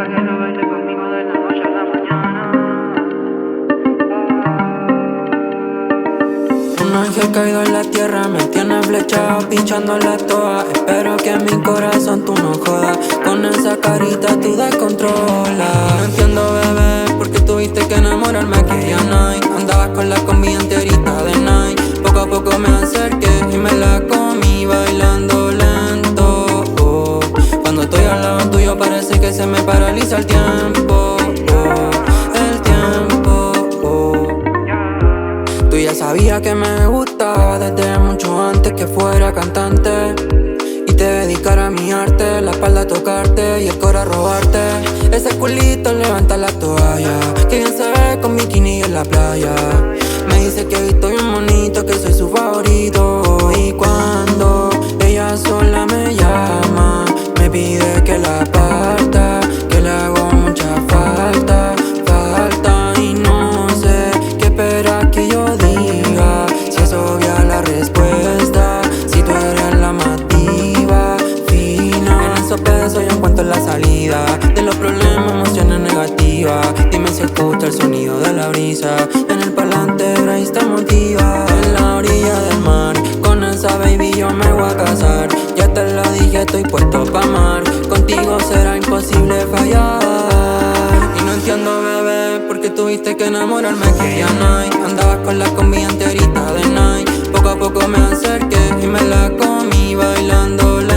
que lo baile conmigo de la noche a la mañana. Un ángel caído en la tierra me tiene flechado, pinchándola toda. Espero que en mi corazón tú no jodas. Con esa carita tú descontrolas. No entiendo, bebé, porque tuviste que enamorarme aquella night. Andabas con la combi enterita de night. Poco a poco me acerqué y me la comí bailando lento. Cuando estoy al lado tuyo parece que se me paraliza el tiempo. El tiempo. Tú ya sabías que me gustaba desde mucho antes que fuera cantante y te dedicara a mi arte, la espalda a tocarte y el coro a robarte. Ese culito levanta la toalla, que bien se ve con bikini en la playa. Me dice que he visto bien bonito, que soy su favorito. Y cuando ella sola me llama, me pide que la parta, que le hago mucha falta. Y no sé qué espera que yo diga, si es obvia la respuesta, si tú eres la más diva, fina. En esos pesos yo encuentro la salida de los problemas, emociones negativas. Dime si escucha el sonido de la brisa, en el parlante Grace te motiva. En la orilla del mar, con esa baby yo me voy a casar. Ya te lo dije, estoy puesto pa' amar, contigo será imposible fallar. Y no entiendo, bebé, porque tuviste que enamorarme aquella night. Andabas con la combi enterita de night. Poco a poco me acerqué y me la comí bailando lento.